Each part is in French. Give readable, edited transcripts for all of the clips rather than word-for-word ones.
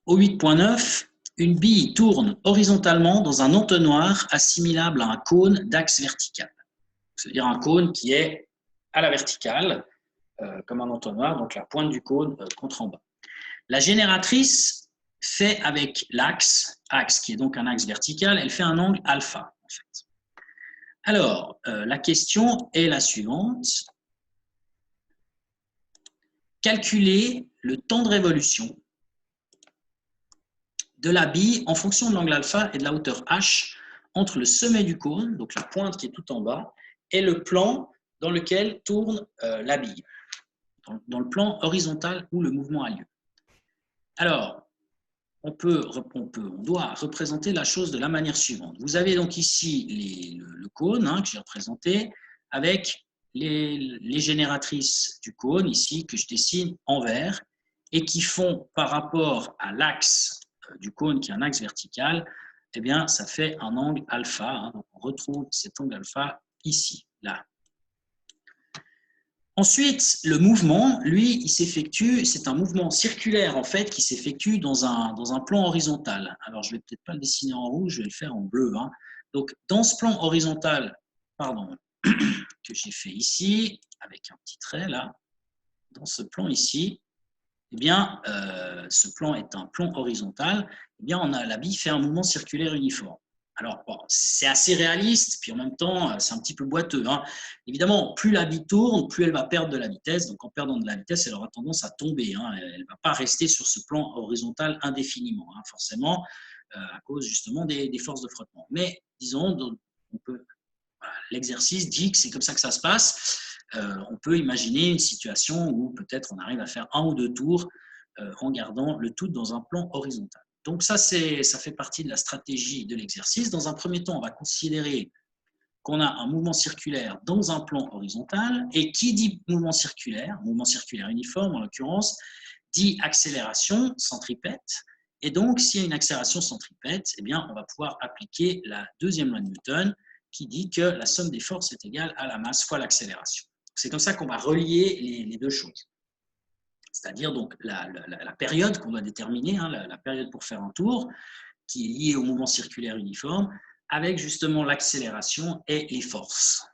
Au 8.9, une bille tourne horizontalement dans un entonnoir assimilable à un cône d'axe vertical. C'est-à-dire un cône qui est à la verticale, comme un entonnoir, donc la pointe du cône contre en bas. La génératrice fait avec l'axe, qui est donc un axe vertical, elle fait un angle alpha, en fait. Alors, la question est la suivante. Calculer le temps de révolution de la bille en fonction de l'angle alpha et de la hauteur h entre le sommet du cône, donc la pointe qui est tout en bas, et le plan dans lequel tourne la bille, dans le plan horizontal où le mouvement a lieu. Alors, on doit représenter la chose de la manière suivante. Vous avez donc ici le cône que j'ai représenté avec les génératrices du cône ici que je dessine en vert et qui font par rapport à l'axe du cône qui est un axe vertical, eh bien ça fait un angle alpha. Donc on retrouve cet angle alpha ici, là. Ensuite, le mouvement, lui, il s'effectue, c'est un mouvement circulaire en fait qui s'effectue dans un plan horizontal. Alors, je ne vais peut-être pas le dessiner en rouge, je vais le faire en bleu. Donc, dans ce plan horizontal, que j'ai fait ici, avec un petit trait là, dans ce plan ici, eh bien, ce plan est un plan horizontal, eh bien, la bille fait un mouvement circulaire uniforme. Alors, bon, c'est assez réaliste, puis en même temps, c'est un petit peu boiteux. Évidemment, plus la bille tourne, plus elle va perdre de la vitesse. Donc, en perdant de la vitesse, elle aura tendance à tomber. Elle ne va pas rester sur ce plan horizontal indéfiniment, forcément, à cause justement des forces de frottement. Mais, disons, l'exercice dit que c'est comme ça que ça se passe. On peut imaginer une situation où peut-être on arrive à faire un ou deux tours en gardant le tout dans un plan horizontal. Donc ça fait partie de la stratégie de l'exercice. Dans un premier temps, on va considérer qu'on a un mouvement circulaire dans un plan horizontal, et qui dit mouvement circulaire uniforme en l'occurrence, dit accélération centripète. Et donc, s'il y a une accélération centripète, eh bien, on va pouvoir appliquer la deuxième loi de Newton qui dit que la somme des forces est égale à la masse fois l'accélération. C'est comme ça qu'on va relier les deux choses. C'est-à-dire donc la période qu'on doit déterminer, la période pour faire un tour, qui est liée au mouvement circulaire uniforme, avec justement l'accélération et les forces,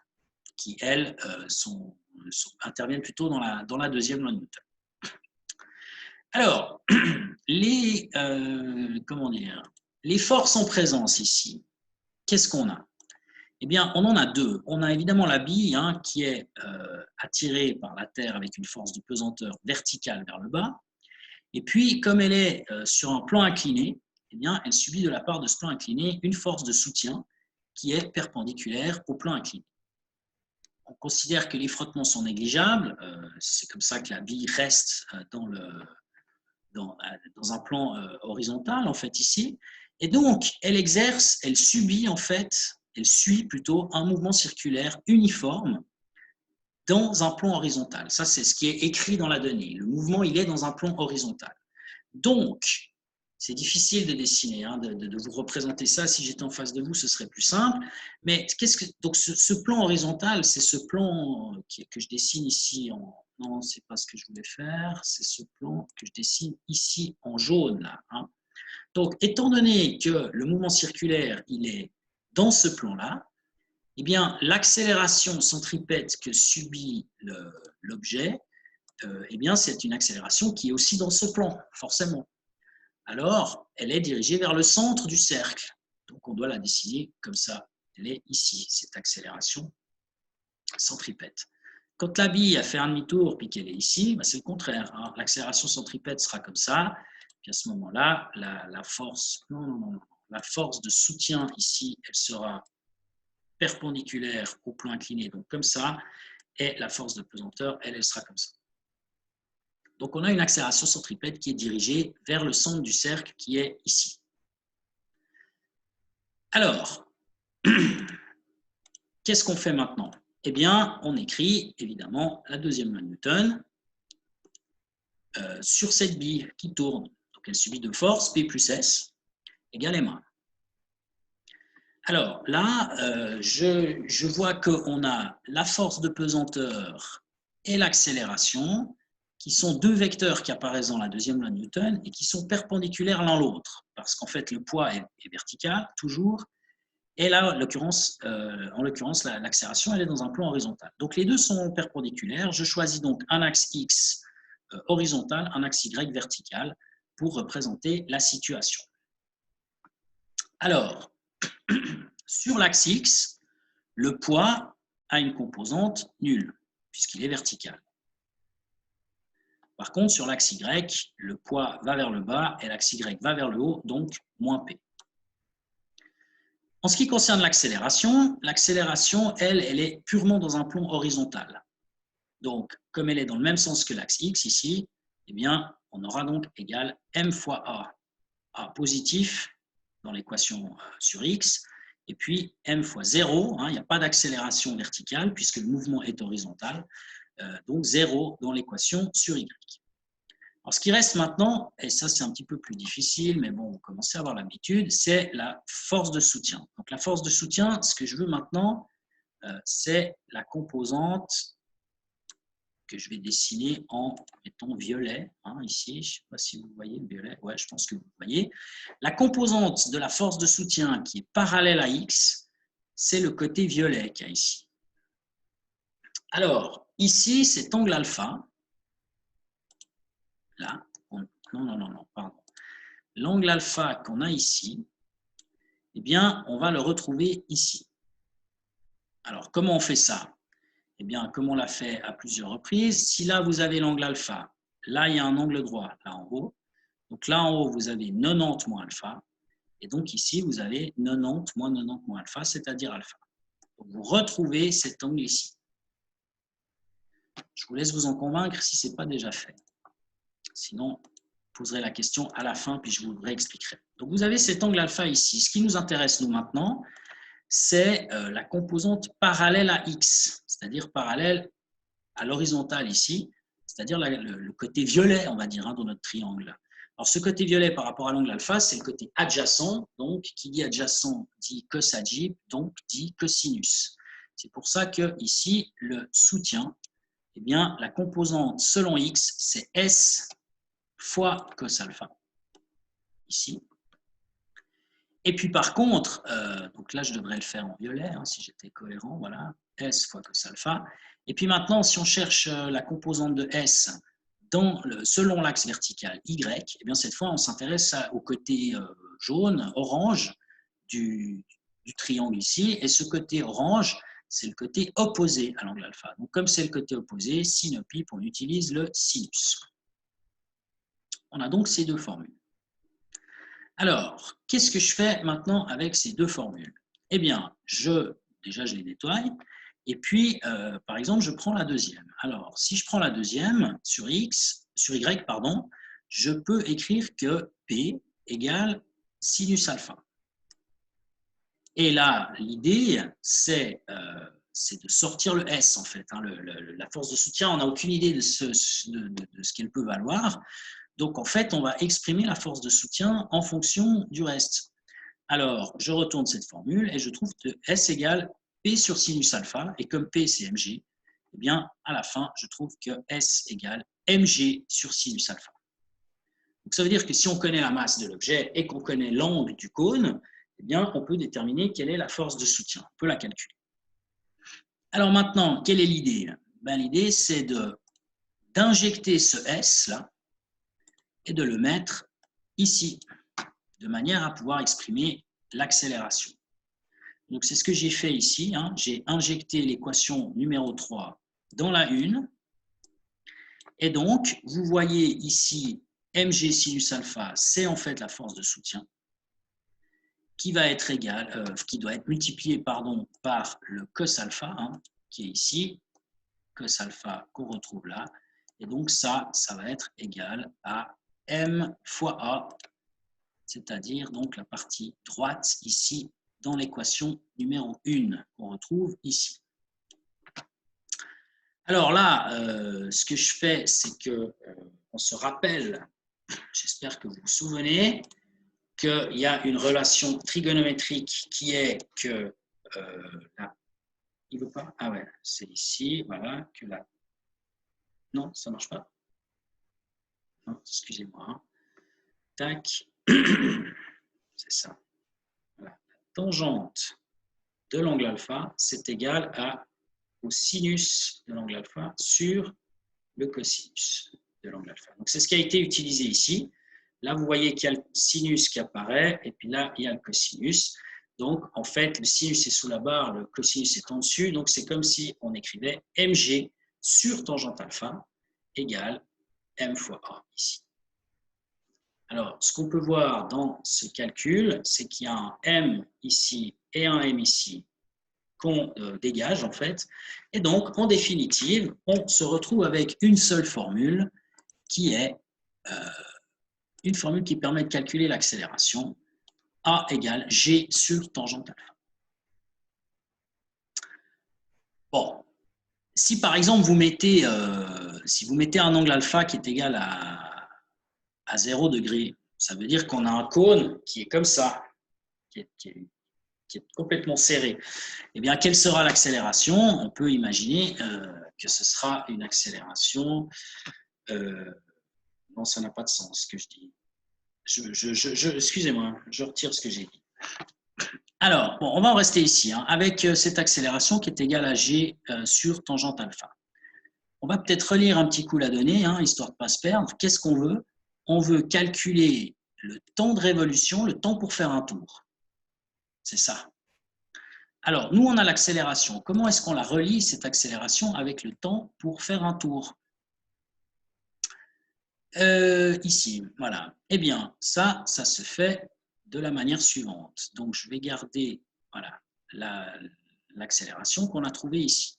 qui, elles, interviennent plutôt dans la deuxième loi de Newton. Alors, les forces en présence ici, qu'est-ce qu'on a? Eh bien, on en a deux. On a évidemment la bille qui est attirée par la Terre avec une force de pesanteur verticale vers le bas. Et puis, comme elle est sur un plan incliné, eh bien, elle subit de la part de ce plan incliné une force de soutien qui est perpendiculaire au plan incliné. On considère que les frottements sont négligeables. C'est comme ça que la bille reste dans un plan horizontal, en fait, ici. Et donc, elle suit plutôt un mouvement circulaire uniforme dans un plan horizontal. Ça, c'est ce qui est écrit dans la donnée. Le mouvement, il est dans un plan horizontal. Donc, c'est difficile de dessiner, de vous représenter ça. Si j'étais en face de vous, ce serait plus simple. Mais donc ce plan horizontal, c'est ce plan que je dessine ici en... Non, c'est pas ce que je voulais faire. C'est ce plan que je dessine ici en jaune. Là, Donc, étant donné que le mouvement circulaire, il est dans ce plan-là, eh bien, l'accélération centripète que subit l'objet, eh bien, c'est une accélération qui est aussi dans ce plan, forcément. Alors, elle est dirigée vers le centre du cercle. Donc, on doit la dessiner comme ça. Elle est ici, cette accélération centripète. Quand la bille a fait un demi-tour puis qu'elle est ici, c'est le contraire. L'accélération centripète sera comme ça. Puis à ce moment-là, la force de soutien ici, elle sera perpendiculaire au plan incliné, donc comme ça. Et la force de pesanteur, elle sera comme ça. Donc, on a une accélération centripète qui est dirigée vers le centre du cercle qui est ici. Alors, qu'est-ce qu'on fait maintenant? Eh bien, on écrit évidemment la deuxième loi de Newton sur cette bille qui tourne. Donc, elle subit deux forces, P plus S égale M1. Alors là, je vois qu'on a la force de pesanteur et l'accélération qui sont deux vecteurs qui apparaissent dans la deuxième loi de Newton et qui sont perpendiculaires l'un l'autre, parce qu'en fait, le poids est vertical, toujours, et là, en l'occurrence, l'accélération, elle est dans un plan horizontal. Donc, les deux sont perpendiculaires. Je choisis donc un axe X horizontal, un axe Y vertical pour représenter la situation. Alors, sur l'axe X, le poids a une composante nulle, puisqu'il est vertical. Par contre, sur l'axe Y, le poids va vers le bas et l'axe Y va vers le haut, donc moins P. En ce qui concerne l'accélération, elle est purement dans un plan horizontal. Donc, comme elle est dans le même sens que l'axe X ici, eh bien, on aura donc égal m fois a. A positif dans l'équation sur X, et puis m fois 0, il n'y a pas d'accélération verticale puisque le mouvement est horizontal, donc 0 dans l'équation sur Y. Alors, ce qui reste maintenant, et ça c'est un petit peu plus difficile, mais bon, vous commencez à avoir l'habitude, c'est la force de soutien. Donc la force de soutien, ce que je veux maintenant, c'est la composante que je vais dessiner en mettant violet, ici, je ne sais pas si vous voyez le violet, ouais, je pense que vous voyez. La composante de la force de soutien qui est parallèle à X, c'est le côté violet qu'il y a ici. Alors, ici, cet angle alpha, là, non, pardon. L'angle alpha qu'on a ici, eh bien, on va le retrouver ici. Alors, comment on fait ça? Eh bien, comme on l'a fait à plusieurs reprises, si là, vous avez l'angle alpha, là, il y a un angle droit, là en haut. Donc là, en haut, vous avez 90 moins alpha. Et donc ici, vous avez 90 moins alpha, c'est-à-dire alpha. Donc, vous retrouvez cet angle ici. Je vous laisse vous en convaincre si ce n'est pas déjà fait. Sinon, je poserai la question à la fin, puis je vous réexpliquerai. Donc, vous avez cet angle alpha ici. Ce qui nous intéresse, nous, maintenant, c'est la composante parallèle à X, c'est-à-dire parallèle à l'horizontale ici, c'est-à-dire le côté violet, on va dire, dans notre triangle. Alors, ce côté violet par rapport à l'angle alpha, c'est le côté adjacent. Donc, qui dit adjacent dit cosadjib, donc dit cosinus. C'est pour ça que ici, le soutien, eh bien, la composante selon X, c'est S fois cos alpha, ici. Et puis, par contre, donc là, je devrais le faire en violet, si j'étais cohérent, voilà, S fois cos alpha. Et puis maintenant, si on cherche la composante de S selon l'axe vertical Y, eh bien cette fois, on s'intéresse au côté jaune, orange du triangle ici. Et ce côté orange, c'est le côté opposé à l'angle alpha. Donc, comme c'est le côté opposé, sin pi, on utilise le sinus. On a donc ces deux formules. Alors, qu'est-ce que je fais maintenant avec ces deux formules? Eh bien, déjà, je les nettoie. Et puis, par exemple, je prends la deuxième. Alors, si je prends la deuxième sur Y, pardon, je peux écrire que P égale sinus alpha. Et là, l'idée, c'est de sortir le S, en fait. La force de soutien, on n'a aucune idée de ce qu'elle peut valoir. Donc, en fait, on va exprimer la force de soutien en fonction du reste. Alors, je retourne cette formule et je trouve que S égale P sur sinus alpha. Et comme P, c'est mg, eh bien, à la fin, je trouve que S égale mg sur sinus alpha. Donc, ça veut dire que si on connaît la masse de l'objet et qu'on connaît l'angle du cône, eh bien, on peut déterminer quelle est la force de soutien. On peut la calculer. Alors maintenant, quelle est l'idée? L'idée, c'est d'injecter ce S là et de le mettre ici, de manière à pouvoir exprimer l'accélération. Donc, c'est ce que j'ai fait ici. J'ai injecté l'équation numéro 3 dans la 1. Et donc, vous voyez ici, mg sinus alpha, c'est en fait la force de soutien qui va être égale, qui doit être multipliée par le cos alpha, qui est ici, cos alpha qu'on retrouve là. Et donc, ça va être égal à m fois a, c'est-à-dire donc la partie droite ici dans l'équation numéro 1 qu'on retrouve ici. Alors là, ce que je fais, c'est qu'on se rappelle, j'espère que vous vous souvenez, qu'il y a une relation trigonométrique qui est que là, il ne veut pas? Ah ouais, c'est ici, voilà, que là. Non, ça ne marche pas. excusez-moi. Hein. Tac. C'est ça. Voilà. La tangente de l'angle alpha, c'est égal au sinus de l'angle alpha sur le cosinus de l'angle alpha. Donc, c'est ce qui a été utilisé ici. Là, vous voyez qu'il y a le sinus qui apparaît, et puis là, il y a le cosinus. Donc, en fait, le sinus est sous la barre, le cosinus est en dessus. Donc, c'est comme si on écrivait mg sur tangente alpha égale m fois a ici. Alors, ce qu'on peut voir dans ce calcul, c'est qu'il y a un m ici et un m ici qu'on dégage, en fait. Et donc, en définitive, on se retrouve avec une seule formule qui est une formule qui permet de calculer l'accélération a égale g sur tangente alpha. Bon, si par exemple vous mettez un angle alpha qui est égal à 0 degré, ça veut dire qu'on a un cône qui est comme ça, qui est complètement serré. Eh bien, quelle sera l'accélération? On peut imaginer que ce sera une accélération. Non, ça n'a pas de sens ce que je dis. Excusez-moi, je retire ce que j'ai dit. Alors, bon, on va en rester ici, hein, avec cette accélération qui est égale à g sur tangente alpha. On va peut-être relire un petit coup la donnée, hein, histoire de ne pas se perdre. Qu'est-ce qu'on veut? On veut calculer le temps de révolution, le temps pour faire un tour. C'est ça. Alors, nous, on a l'accélération. Comment est-ce qu'on la relie, cette accélération, avec le temps pour faire un tour? Ici, voilà. Eh bien, ça se fait de la manière suivante. Donc, je vais garder voilà, l'accélération qu'on a trouvée ici.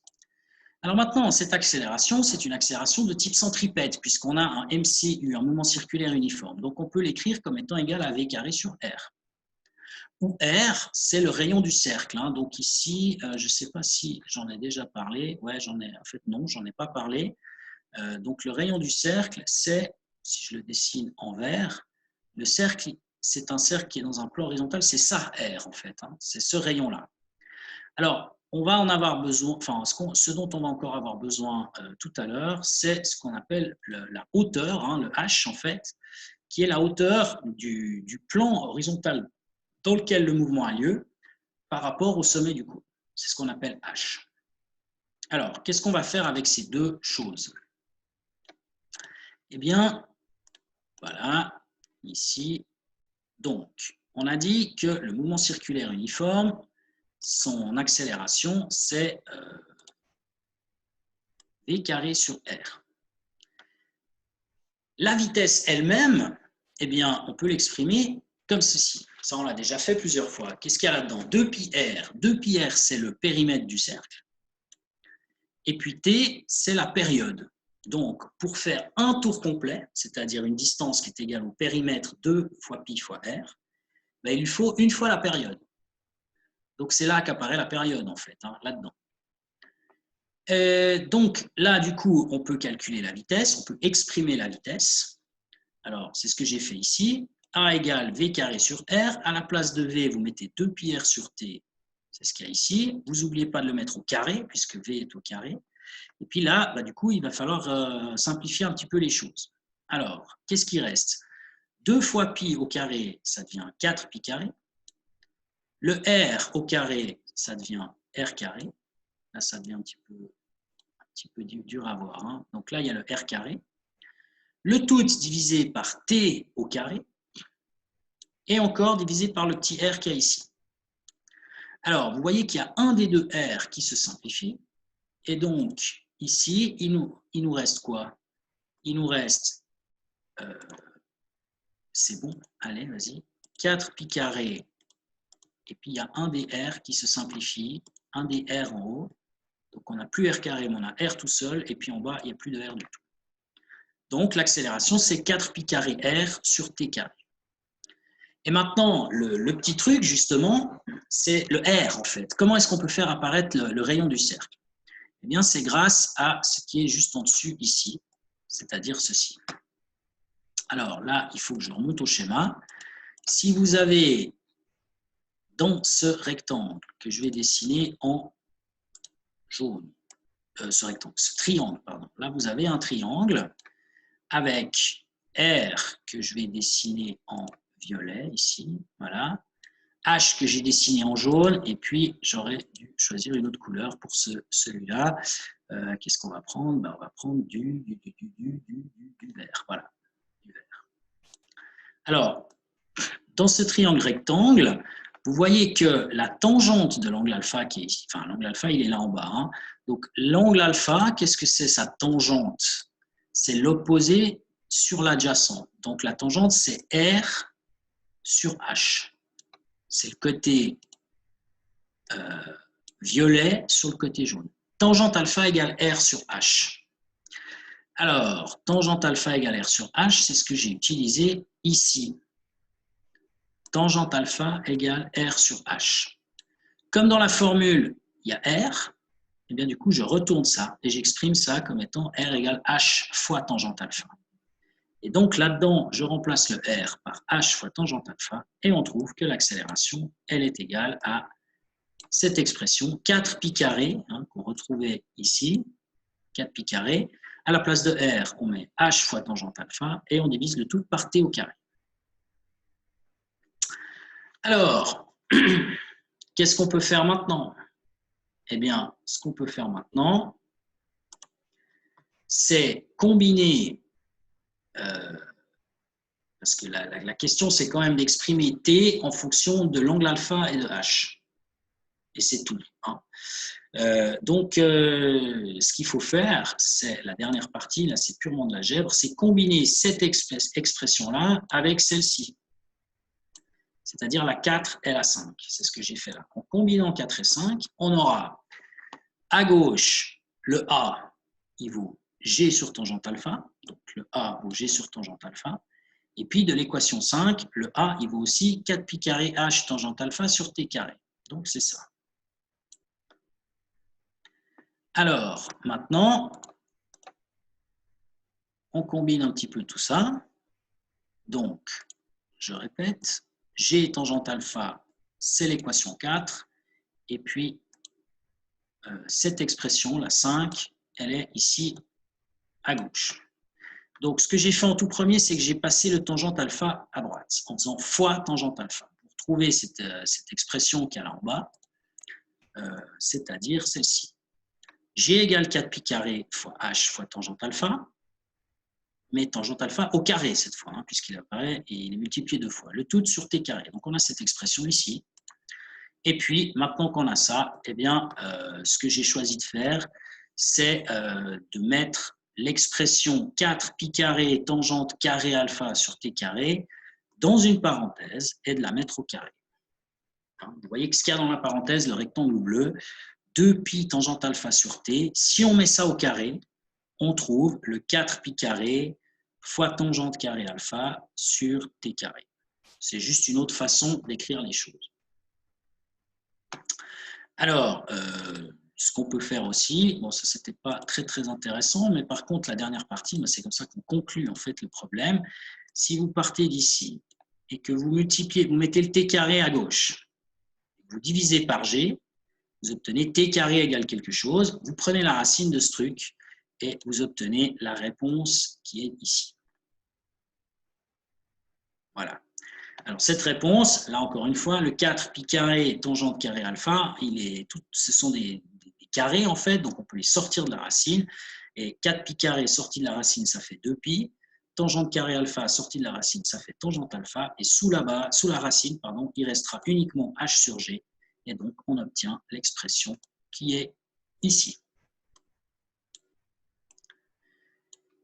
Alors maintenant, cette accélération, c'est une accélération de type centripète, puisqu'on a un MCU, un mouvement circulaire uniforme. Donc, on peut l'écrire comme étant égal à V carré sur R. Où R, c'est le rayon du cercle. Hein. Donc ici, je ne sais pas si j'en ai déjà parlé. Ouais, en fait, non, j'en ai pas parlé. Donc, le rayon du cercle, c'est, si je le dessine en vert, le cercle, c'est un cercle qui est dans un plan horizontal, c'est ça R en fait, hein, c'est ce rayon-là. Alors, on va en avoir besoin, enfin, ce dont on va encore avoir besoin tout à l'heure, c'est ce qu'on appelle la hauteur, hein, le H en fait, qui est la hauteur du plan horizontal dans lequel le mouvement a lieu par rapport au sommet du cône. C'est ce qu'on appelle H. Alors, qu'est-ce qu'on va faire avec ces deux choses? Eh bien, voilà, ici. Donc, on a dit que le mouvement circulaire uniforme, son accélération, c'est V carré sur R. La vitesse elle-même, eh bien, on peut l'exprimer comme ceci. Ça, on l'a déjà fait plusieurs fois. Qu'est-ce qu'il y a là-dedans? 2πr. 2πr, c'est le périmètre du cercle. Et puis T, c'est la période. Donc, pour faire un tour complet, c'est-à-dire une distance qui est égale au périmètre 2 fois pi fois r, ben, il lui faut une fois la période. Donc, c'est là qu'apparaît la période, en fait, hein, là-dedans. Donc, là, du coup, on peut calculer la vitesse, on peut exprimer la vitesse. Alors, c'est ce que j'ai fait ici. A égale V carré sur R. À la place de V, vous mettez 2πr sur T. C'est ce qu'il y a ici. Vous n'oubliez pas de le mettre au carré, puisque V est au carré. Et puis là, bah, du coup, il va falloir simplifier un petit peu les choses. Alors, qu'est-ce qui reste? 2 fois pi au carré, ça devient 4 pi carré. Le R au carré, ça devient R carré. Là, ça devient un petit peu dur à voir. Hein. Donc là, il y a le R carré. Le tout divisé par T au carré. Et encore divisé par le petit R qu'il y a ici. Alors, vous voyez qu'il y a un des deux R qui se simplifie. Et donc, ici, il nous reste quoi? Il nous reste, c'est bon, allez, vas-y, 4 pi carré. Et puis, il y a un des R qui se simplifie, un des R en haut. Donc, on n'a plus R carré, mais on a R tout seul. Et puis, en bas, il n'y a plus de R du tout. Donc, l'accélération, c'est 4 pi carré R sur T carré. Et maintenant, le petit truc, justement, c'est le R, en fait. Comment est-ce qu'on peut faire apparaître le rayon du cercle? Eh bien, c'est grâce à ce qui est juste en dessus, ici, c'est-à-dire ceci. Alors là, il faut que je remonte au schéma. Si vous avez dans ce rectangle que je vais dessiner en jaune, ce triangle, pardon. Là, vous avez un triangle avec R que je vais dessiner en violet ici, voilà. H que j'ai dessiné en jaune, et puis j'aurais dû choisir une autre couleur pour celui-là. Qu'est-ce qu'on va prendre? Ben, on va prendre du vert, voilà, du vert. Alors, dans ce triangle rectangle, vous voyez que la tangente de l'angle alpha qui est ici, enfin l'angle alpha il est là en bas, hein. Donc l'angle alpha, qu'est-ce que c'est sa tangente? C'est l'opposé sur l'adjacent. Donc la tangente c'est R sur H. C'est le côté violet sur le côté jaune. Tangente alpha égale R sur H. Alors, tangente alpha égale R sur H, c'est ce que j'ai utilisé ici. Tangente alpha égale R sur H. Comme dans la formule, il y a R, et bien du coup, je retourne ça et j'exprime ça comme étant R égale H fois tangente alpha. Et donc là-dedans, je remplace le R par H fois tangente alpha et on trouve que l'accélération, elle est égale à cette expression 4 pi carré, hein, qu'on retrouvait ici, 4 pi carré. À la place de R, on met H fois tangente alpha et on divise le tout par T au carré. Alors, qu'est-ce qu'on peut faire maintenant? Eh bien, ce qu'on peut faire maintenant, c'est combiner, parce que la question, c'est quand même d'exprimer T en fonction de l'angle alpha et de H. Et c'est tout, hein. Donc, ce qu'il faut faire, c'est la dernière partie, là c'est purement de l'algèbre, c'est combiner cette expression-là avec celle-ci, c'est-à-dire la 4 et la 5. C'est ce que j'ai fait là. En combinant 4 et 5, on aura à gauche le A, il vaut G sur tangente alpha, donc le A vaut G sur tangente alpha, et puis de l'équation 5, le A, il vaut aussi 4 pi carré H tangente alpha sur T carré. Donc c'est ça. Alors, maintenant, on combine un petit peu tout ça. Donc, je répète, G tangente alpha, c'est l'équation 4. Et puis, cette expression, la 5, elle est ici à gauche. Donc, ce que j'ai fait en tout premier, c'est que j'ai passé le tangente alpha à droite, en faisant fois tangente alpha, pour trouver cette expression qu'il y a là en bas, c'est-à-dire celle-ci. G égale 4 pi carré fois H fois tangente alpha, mais tangente alpha au carré cette fois, hein, puisqu'il apparaît et il est multiplié 2 fois. Le tout sur T carré. Donc, on a cette expression ici. Et puis, maintenant qu'on a ça, eh bien, ce que j'ai choisi de faire, c'est de mettre l'expression 4 pi carré tangente carré alpha sur T carré dans une parenthèse et de la mettre au carré. Vous voyez que ce qu'il y a dans la parenthèse, le rectangle bleu, 2 pi tangente alpha sur T. Si on met ça au carré, on trouve le 4 pi carré fois tangente carré alpha sur T carré. C'est juste une autre façon d'écrire les choses. Alors, ce qu'on peut faire aussi, bon, ça c'était pas très intéressant, mais par contre la dernière partie, c'est comme ça qu'on conclut en fait le problème. Si vous partez d'ici et que vous multipliez, vous mettez le t carré à gauche, vous divisez par g, vous obtenez t carré égale quelque chose, vous prenez la racine de ce truc et vous obtenez la réponse qui est ici. Voilà. Alors, cette réponse, là encore une fois, le 4 pi carré tangente carré alpha, ce sont des carrés en fait, donc on peut les sortir de la racine. Et 4 pi carré sorti de la racine, ça fait 2 pi. Tangente carré alpha sorti de la racine, ça fait tangente alpha. Et sous la racine, pardon, il restera uniquement h sur g. Et donc, on obtient l'expression qui est ici.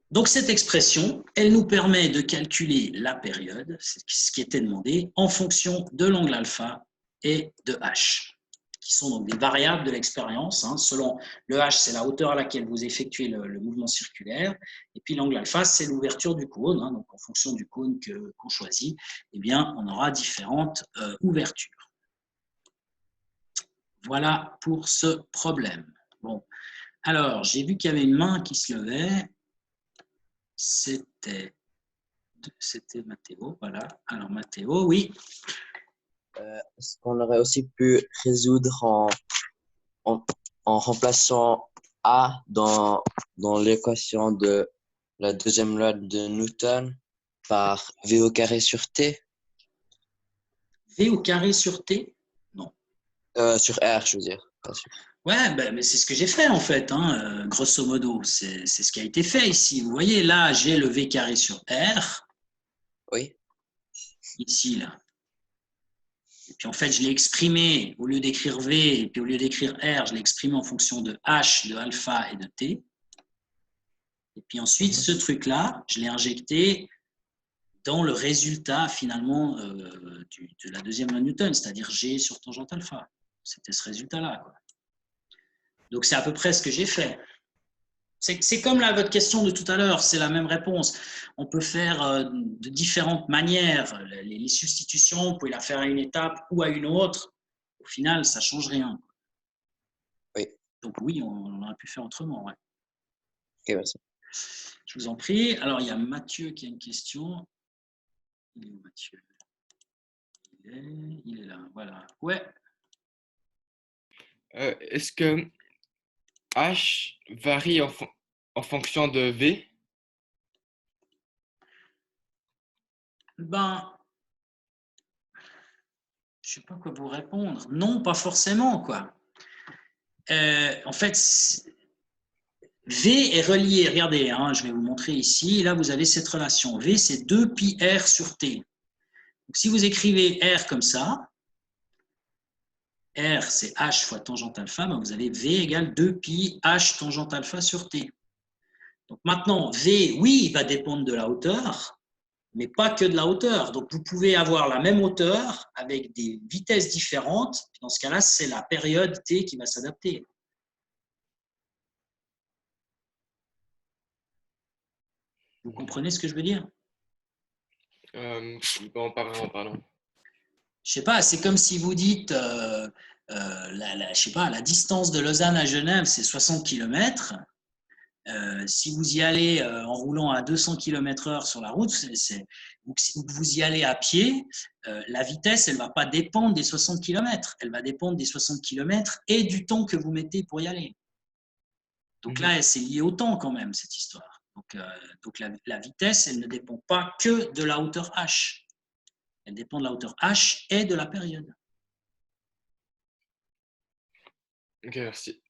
Donc cette expression, elle nous permet de calculer la période, c'est ce qui était demandé, en fonction de l'angle alpha et de h, qui sont donc des variables de l'expérience. Selon le h, c'est la hauteur à laquelle vous effectuez le mouvement circulaire, et puis l'angle alpha, c'est l'ouverture du cône. Donc en fonction du cône qu'on choisit, eh bien, on aura différentes ouvertures. Voilà pour ce problème. Bon, alors j'ai vu qu'il y avait une main qui se levait. C'était Mathéo, voilà. Alors Mathéo, oui. Est-ce qu'on aurait aussi pu résoudre en remplaçant A dans l'équation de la deuxième loi de Newton par V au carré sur T, V au carré sur T? Non. sur R, je veux dire, pas sûr. Ouais, ben, mais c'est ce que j'ai fait en fait, hein, grosso modo. C'est ce qui a été fait ici. Vous voyez, là, j'ai le V carré sur R, Oui. ici, là. Et puis en fait, je l'ai exprimé, au lieu d'écrire V et puis au lieu d'écrire R, je l'ai exprimé en fonction de H, de alpha et de T. Et puis ensuite, ce truc-là, je l'ai injecté dans le résultat finalement de la deuxième loi de Newton, c'est-à-dire G sur tangente alpha. C'était ce résultat-là, quoi. Donc c'est à peu près ce que j'ai fait. C'est comme là, votre question de tout à l'heure, c'est la même réponse. On peut faire de différentes manières. Les substitutions, vous pouvez la faire à une étape ou à une autre. Au final, ça ne change rien. Oui. Donc oui, on aurait pu faire autrement. Ouais. Ok, merci. Je vous en prie. Alors, il y a Mathieu qui a une question. Il est où, Mathieu? Il est là, voilà. Ouais. Est-ce que H varie en fonction de V? Ben, je sais pas quoi vous répondre. Non, pas forcément, quoi. En fait, V est relié, regardez, hein, je vais vous montrer ici. Là, vous avez cette relation. V, c'est 2 pi R sur T. Donc, si vous écrivez R comme ça, R, c'est H fois tangente alpha, ben vous avez V égale 2 pi H tangente alpha sur T. Donc maintenant, V, oui, il va dépendre de la hauteur, mais pas que de la hauteur. Donc, vous pouvez avoir la même hauteur avec des vitesses différentes. Dans ce cas-là, c'est la période T qui va s'adapter. Vous comprenez ce que je veux dire? Bon, pardon. Je sais pas, c'est comme si vous dites, je sais pas, la distance de Lausanne à Genève, c'est 60 km. Si vous y allez en roulant à 200 km/h sur la route, ou si vous y allez à pied, la vitesse, elle ne va pas dépendre des 60 km. Elle va dépendre des 60 km et du temps que vous mettez pour y aller. Donc là, c'est lié au temps quand même, cette histoire. Donc la vitesse, elle ne dépend pas que de la hauteur h. Elle dépend de la hauteur h et de la période. Ok, merci.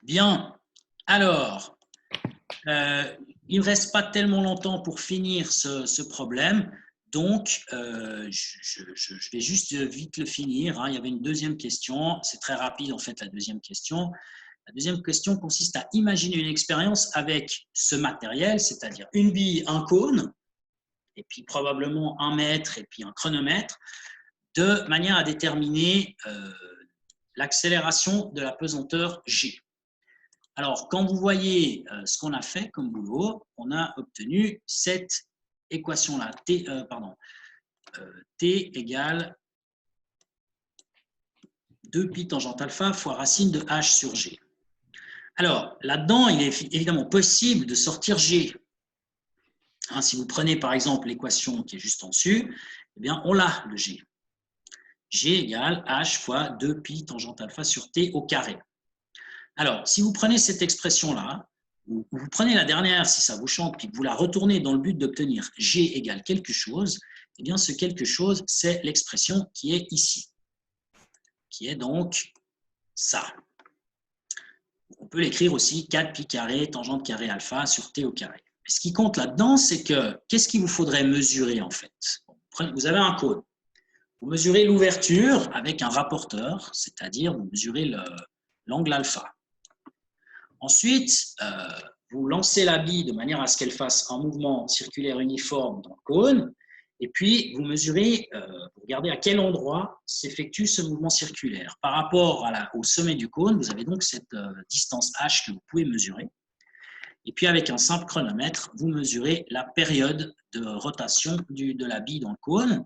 Bien. Alors, il ne reste pas tellement longtemps pour finir ce problème. Donc, je vais juste vite le finir. Hein. Il y avait une deuxième question. C'est très rapide, en fait, la deuxième question. La deuxième question consiste à imaginer une expérience avec ce matériel, c'est-à-dire une bille, un cône, et puis probablement un mètre et puis un chronomètre, de manière à déterminer l'accélération de la pesanteur G. Alors, quand vous voyez ce qu'on a fait comme boulot, on a obtenu cette équation-là, T égale 2 pi tangente alpha fois racine de H sur G. Alors, là-dedans, il est évidemment possible de sortir G. Hein, si vous prenez par exemple l'équation qui est juste en dessus, eh bien, on l'a, le G. G égale H fois 2 pi tangente alpha sur T au carré. Alors, si vous prenez cette expression-là, ou vous prenez la dernière si ça vous chante, puis que vous la retournez dans le but d'obtenir G égale quelque chose, eh bien, ce quelque chose, c'est l'expression qui est ici, qui est donc ça. On peut l'écrire aussi 4 pi carré tangente carré alpha sur T au carré. Ce qui compte là-dedans, c'est que qu'est-ce qu'il vous faudrait mesurer en fait? Vous avez un cône. Vous mesurez l'ouverture avec un rapporteur, c'est-à-dire vous mesurez l'angle alpha. Ensuite, vous lancez la bille de manière à ce qu'elle fasse un mouvement circulaire uniforme dans le cône, et puis vous mesurez, vous regardez à quel endroit s'effectue ce mouvement circulaire. Par rapport au sommet du cône, vous avez donc cette distance h que vous pouvez mesurer. Et puis avec un simple chronomètre, vous mesurez la période de rotation de la bille dans le cône.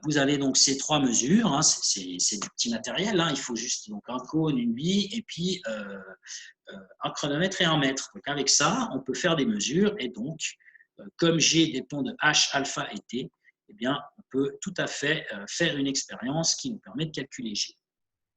Vous avez donc ces trois mesures, hein, c'est du petit matériel, hein, il faut juste donc un cône, une bille et puis un chronomètre et un mètre. Donc avec ça, on peut faire des mesures et donc comme G dépend de H, alpha et T, eh bien, on peut tout à fait faire une expérience qui nous permet de calculer G.